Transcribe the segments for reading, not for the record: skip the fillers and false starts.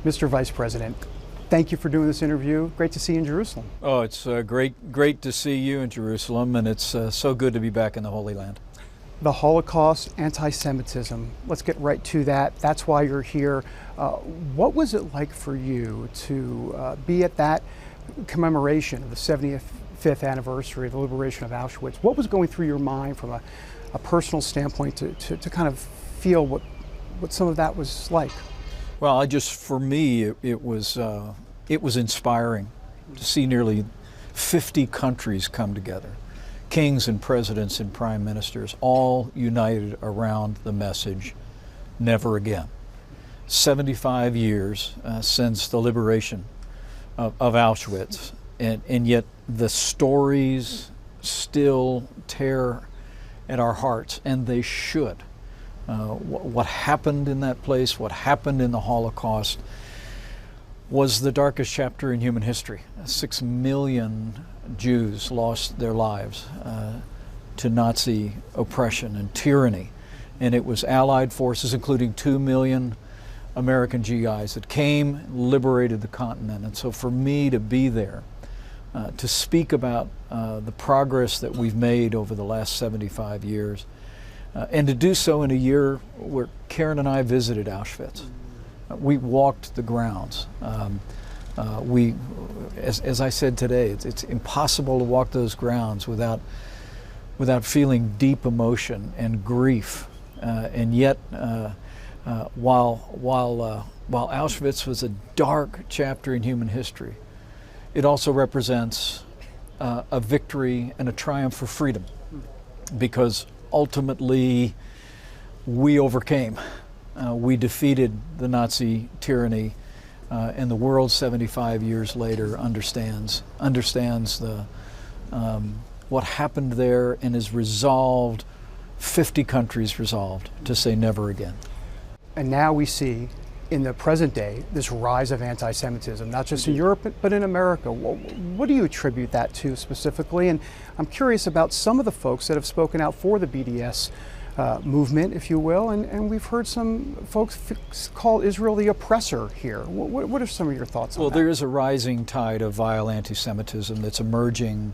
Mr. Vice President, thank you for doing this interview. Great to see you in Jerusalem. Oh, it's great to see you in Jerusalem, and it's so good to be back in the Holy Land. The Holocaust, anti-Semitism, let's get right to that. That's why you're here. What was it like for you to be at that commemoration of the 75th anniversary of the liberation of Auschwitz? What was going through your mind from a personal standpoint to kind of feel what some of that was like? Well, for me, it was inspiring to see nearly 50 countries come together. Kings and presidents and prime ministers, all united around the message, never again. 75 years since the liberation of Auschwitz, and yet the stories still tear at our hearts, and they should. What happened in that place, what happened in the Holocaust, was the darkest chapter in human history. 6 million Jews lost their lives to Nazi oppression and tyranny. And it was Allied forces, including 2 million American GIs, that came, liberated the continent. And so for me to be there, to speak about the progress that we've made over the last 75 years, and to do so in a year where Karen and I visited Auschwitz. We walked the grounds. As I said today, it's impossible to walk those grounds without feeling deep emotion and grief. And yet, while Auschwitz was a dark chapter in human history, it also represents a victory and a triumph for freedom, because ultimately we overcame. We defeated the Nazi tyranny, and the world 75 years later understands what happened there, and is resolved, 50 countries resolved to say never again. And now we see in the present day this rise of anti-Semitism, not just in Europe, but in America. What do you attribute that to specifically? And I'm curious about some of the folks that have spoken out for the BDS movement, if you will, and we've heard some folks call Israel the oppressor here. What are some of your thoughts on that? Well, there is a rising tide of vile anti-Semitism that's emerging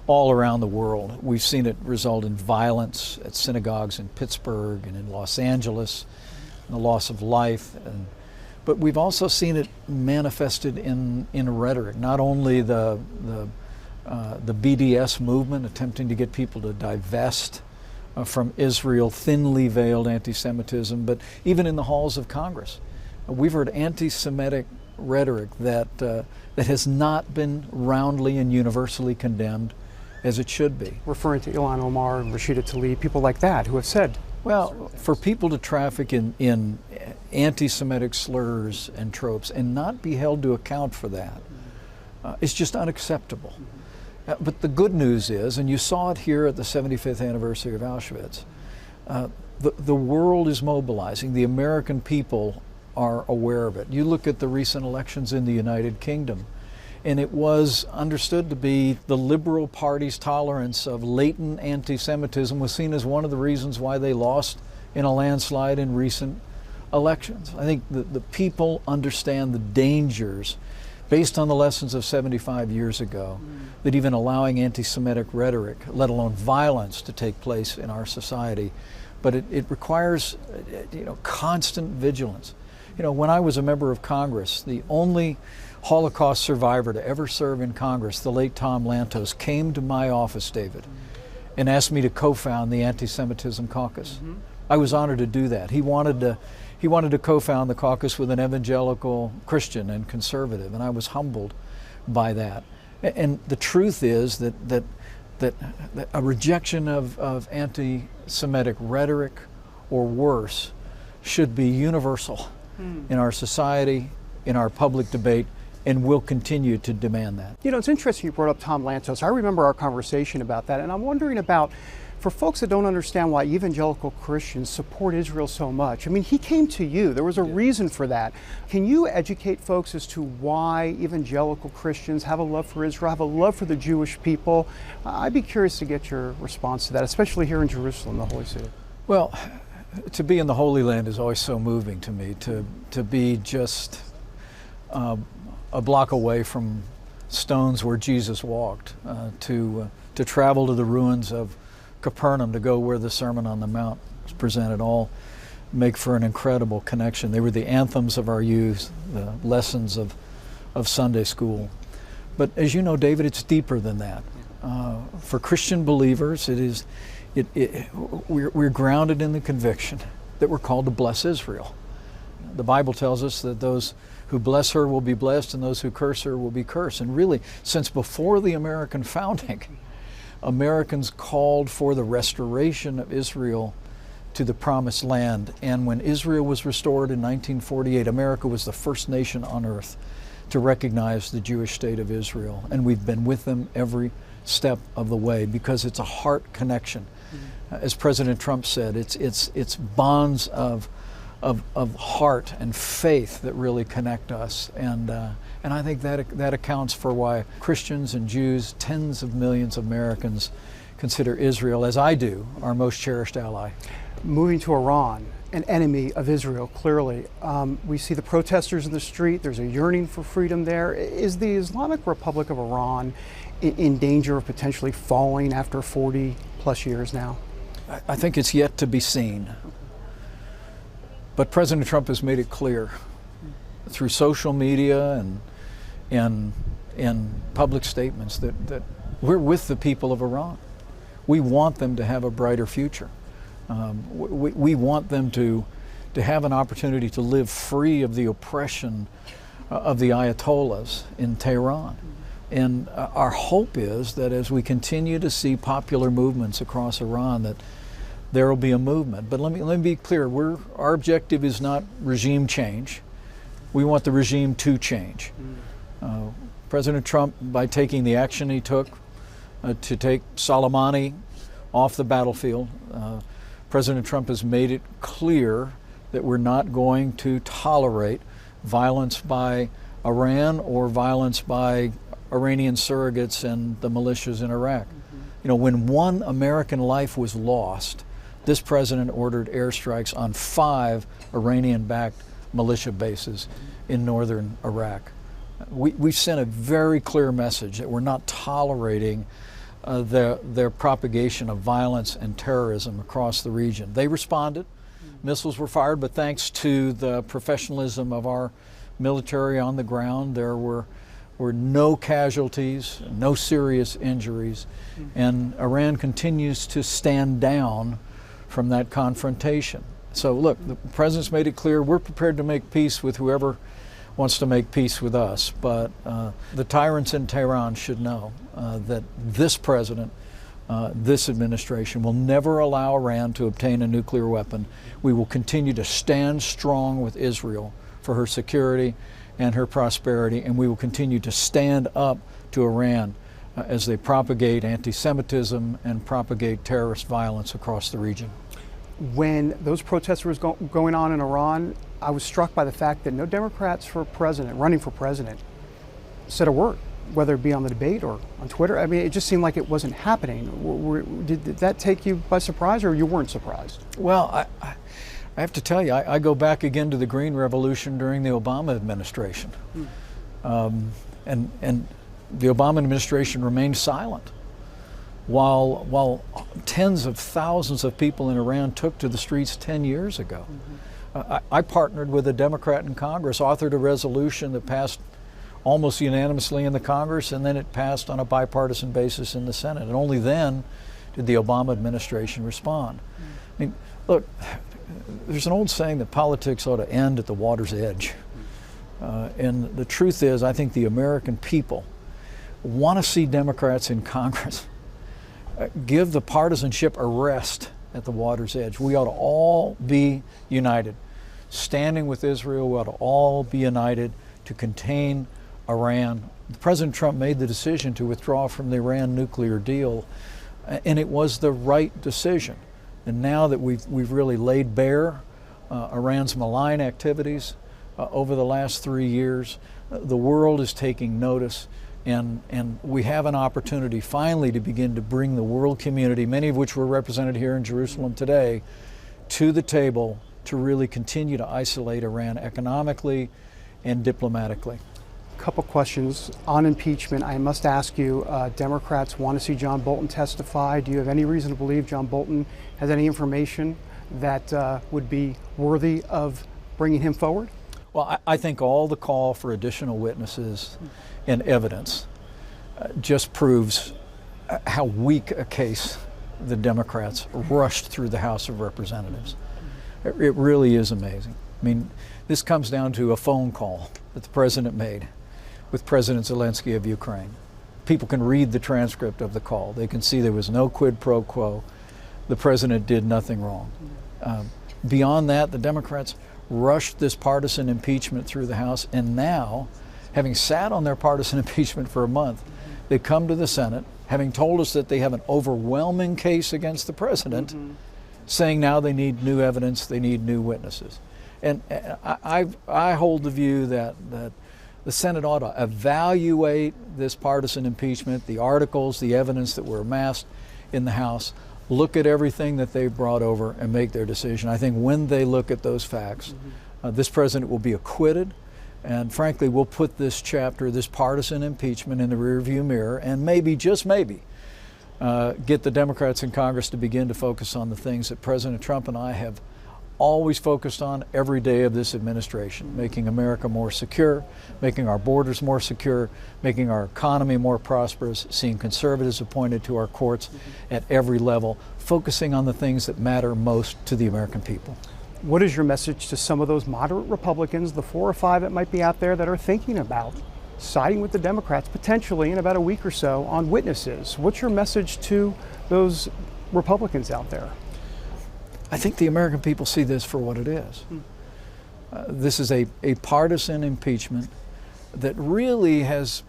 all around the world. We've seen it result in violence at synagogues in Pittsburgh and in Los Angeles, and the loss of life. But we've also seen it manifested in rhetoric, not only the BDS movement attempting to get people to divest from Israel, thinly veiled anti-Semitism, but even in the halls of Congress. We've heard anti-Semitic rhetoric that has not been roundly and universally condemned as it should be. Referring to Ilhan Omar and Rashida Tlaib, people like that who have said. Well, for people to traffic in anti-Semitic slurs and tropes and not be held to account for that is just unacceptable. But the good news is, and you saw it here at the 75th anniversary of Auschwitz, the world is mobilizing. The American people are aware of it. You look at the recent elections in the United Kingdom, and it was understood to be the Liberal Party's tolerance of latent anti-Semitism was seen as one of the reasons why they lost in a landslide in recent elections. I think the people understand the dangers, based on the lessons of 75 years ago, that even allowing anti-Semitic rhetoric, let alone violence, to take place in our society. But it requires constant vigilance. When I was a member of Congress, the only Holocaust survivor to ever serve in Congress, the late Tom Lantos, came to my office, David, and asked me to co-found the Anti-Semitism Caucus. I was honored to do that. He wanted to co-found the caucus with an evangelical Christian and conservative, and I was humbled by that. And the truth is that a rejection of anti-Semitic rhetoric, or worse, should be universal in our society, in our public debate, and will continue to demand that. It's interesting you brought up Tom Lantos. I remember our conversation about that, and I'm wondering about, for folks that don't understand why evangelical Christians support Israel so much. I mean, he came to you. There was a reason for that. Can you educate folks as to why evangelical Christians have a love for Israel, have a love for the Jewish people? I'd be curious to get your response to that, especially here in Jerusalem, the Holy City. Well, to be in the Holy Land is always so moving to me, to be just a block away from stones where Jesus walked, to travel to the ruins of Capernaum, to go where the Sermon on the Mount was presented, all make for an incredible connection. They were the anthems of our youth, the lessons of Sunday school. But as you know, David, it's deeper than that. For Christian believers, we're grounded in the conviction that we're called to bless Israel. The Bible tells us that those who bless her will be blessed and those who curse her will be cursed. And really, since before the American founding, Americans called for the restoration of Israel to the promised land. And when Israel was restored in 1948, America was the first nation on earth to recognize the Jewish state of Israel. And we've been with them every step of the way because it's a heart connection. As President Trump said, it's bonds of heart and faith that really connect us. And I think that accounts for why Christians and Jews, tens of millions of Americans, consider Israel, as I do, our most cherished ally. Moving to Iran, an enemy of Israel, clearly. We see the protesters in the street. There's a yearning for freedom there. Is the Islamic Republic of Iran in danger of potentially falling after 40 plus years now? I think it's yet to be seen. But President Trump has made it clear through social media and public statements that we're with the people of Iran. We want them to have a brighter future. We want them to have an opportunity to live free of the oppression of the Ayatollahs in Tehran. And our hope is that as we continue to see popular movements across Iran, that there will be a movement. But let me be clear, our objective is not regime change. We want the regime to change. President Trump, by taking the action he took to take Soleimani off the battlefield, President Trump has made it clear that we're not going to tolerate violence by Iran or violence by Iranian surrogates and the militias in Iraq. You know, when one American life was lost, this president ordered airstrikes on 5 Iranian-backed militia bases in northern Iraq. We've sent a very clear message that we're not tolerating their propagation of violence and terrorism across the region. They responded. Missiles were fired, but thanks to the professionalism of our military on the ground, there were no casualties, no serious injuries, and Iran continues to stand down from that confrontation. So look, the president's made it clear we're prepared to make peace with whoever wants to make peace with us, but the tyrants in Tehran should know that this president, this administration will never allow Iran to obtain a nuclear weapon. We will continue to stand strong with Israel for her security and her prosperity, and we will continue to stand up to Iran as they propagate anti-Semitism and propagate terrorist violence across the region. When those protests were going on in Iran, I was struck by the fact that no Democrats running for president, said a word, whether it be on the debate or on Twitter. I mean, it just seemed like it wasn't happening. Did that take you by surprise, or you weren't surprised? Well, I have to tell you, I go back again to the Green Revolution during the Obama administration. And the Obama administration remained silent while tens of thousands of people in Iran took to the streets 10 years ago. I partnered with a Democrat in Congress, authored a resolution that passed almost unanimously in the Congress, and then it passed on a bipartisan basis in the Senate. And only then did the Obama administration respond. I mean, look, there's an old saying that politics ought to end at the water's edge. And the truth is, I think the American people want to see Democrats in Congress give the partisanship a rest at the water's edge. We ought to all be united. Standing with Israel, we ought to all be united to contain Iran. President Trump made the decision to withdraw from the Iran nuclear deal, and it was the right decision. And now that we've really laid bare Iran's malign activities over the last 3 years, the world is taking notice, and we have an opportunity finally to begin to bring the world community, many of which were represented here in Jerusalem today, to the table to really continue to isolate Iran economically and diplomatically. Couple questions on impeachment. I must ask you, Democrats want to see John Bolton testify. Do you have any reason to believe John Bolton has any information that would be worthy of bringing him forward? Well, I think all the call for additional witnesses and evidence just proves how weak a case the Democrats rushed through the House of Representatives. It really is amazing. I mean, this comes down to a phone call that the president made with President Zelensky of Ukraine. People can read the transcript of the call. They can see there was no quid pro quo. The president did nothing wrong. Beyond that, the Democrats rushed this partisan impeachment through the House, and now, having sat on their partisan impeachment for a month, they come to the Senate, having told us that they have an overwhelming case against the president, saying now they need new evidence, they need new witnesses. And I hold the view that the Senate ought to evaluate this partisan impeachment, the articles, the evidence that were amassed in the House, look at everything that they've brought over and make their decision. I think when they look at those facts, this president will be acquitted, and frankly, we'll put this chapter, this partisan impeachment, in the rearview mirror, and maybe, just maybe, get the Democrats in Congress to begin to focus on the things that President Trump and I have always focused on every day of this administration: making America more secure, making our borders more secure, making our economy more prosperous, seeing conservatives appointed to our courts at every level, focusing on the things that matter most to the American people. What is your message to some of those moderate Republicans, the 4 or 5 that might be out there that are thinking about siding with the Democrats potentially in about a week or so on witnesses? What's your message to those Republicans out there? I think the American people see this for what it is. This is a partisan impeachment that really has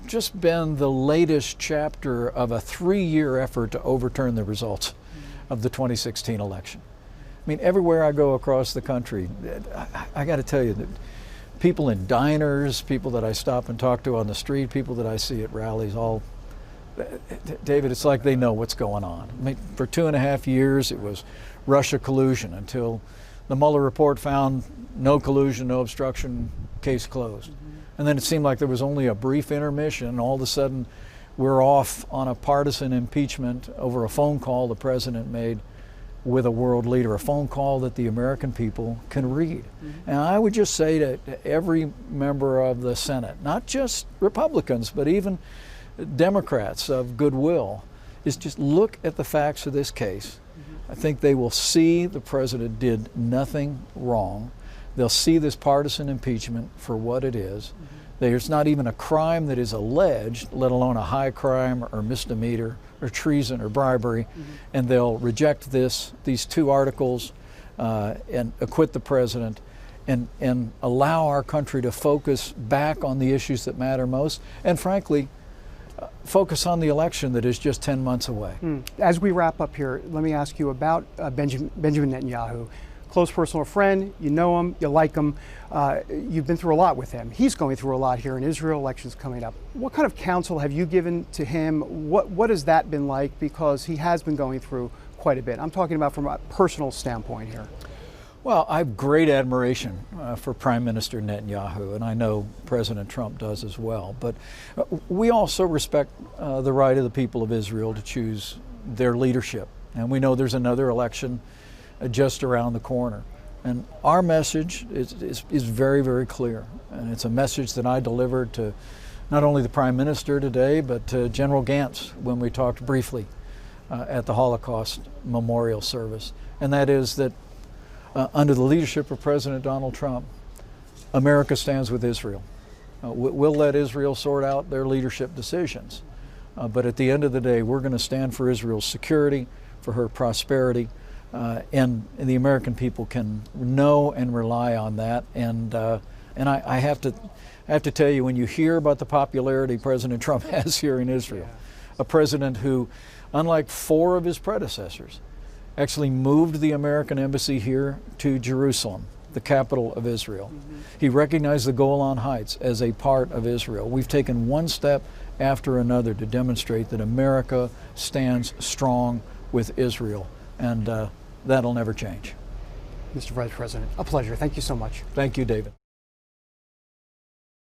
just been the latest chapter of a 3-year effort to overturn the results of the 2016 election. I mean, everywhere I go across the country, I got to tell you that people in diners, people that I stop and talk to on the street, people that I see at rallies, all, David, it's like they know what's going on. I mean, for 2.5 years, it was Russia collusion until the Mueller report found no collusion, no obstruction, case closed. And then it seemed like there was only a brief intermission, and all of a sudden we're off on a partisan impeachment over a phone call the president made with a world leader, a phone call that the American people can read. And I would just say to every member of the Senate, not just Republicans, but even Democrats of goodwill, is just look at the facts of this case. I think they will see the president did nothing wrong. They'll see this partisan impeachment for what it is. There's not even a crime that is alleged, let alone a high crime or misdemeanor or treason or bribery, and they'll reject these 2 articles and acquit the president and allow our country to focus back on the issues that matter most, and frankly, focus on the election that is just 10 months away. As we wrap up here, let me ask you about Benjamin Netanyahu. Close personal friend, you know him, you like him, you've been through a lot with him. He's going through a lot here in Israel, elections coming up. What kind of counsel have you given to him? What has that been like? Because he has been going through quite a bit. I'm talking about from a personal standpoint here. Well, I have great admiration for Prime Minister Netanyahu, and I know President Trump does as well. But we also respect the right of the people of Israel to choose their leadership. And we know there's another election just around the corner. And our message is very, very clear. And it's a message that I delivered to not only the Prime Minister today, but to General Gantz when we talked briefly at the Holocaust Memorial Service. And that is that under the leadership of President Donald Trump, America stands with Israel. We'll let Israel sort out their leadership decisions. But at the end of the day, we're going to stand for Israel's security, for her prosperity, and the American people can know and rely on that. And I have to tell you, when you hear about the popularity President Trump has here in Israel, a president who, unlike 4 of his predecessors, actually moved the American embassy here to Jerusalem, the capital of Israel. He recognized the Golan Heights as a part of Israel. We've taken one step after another to demonstrate that America stands strong with Israel, and that'll never change. Mr. Vice President, a pleasure. Thank you so much. Thank you, David.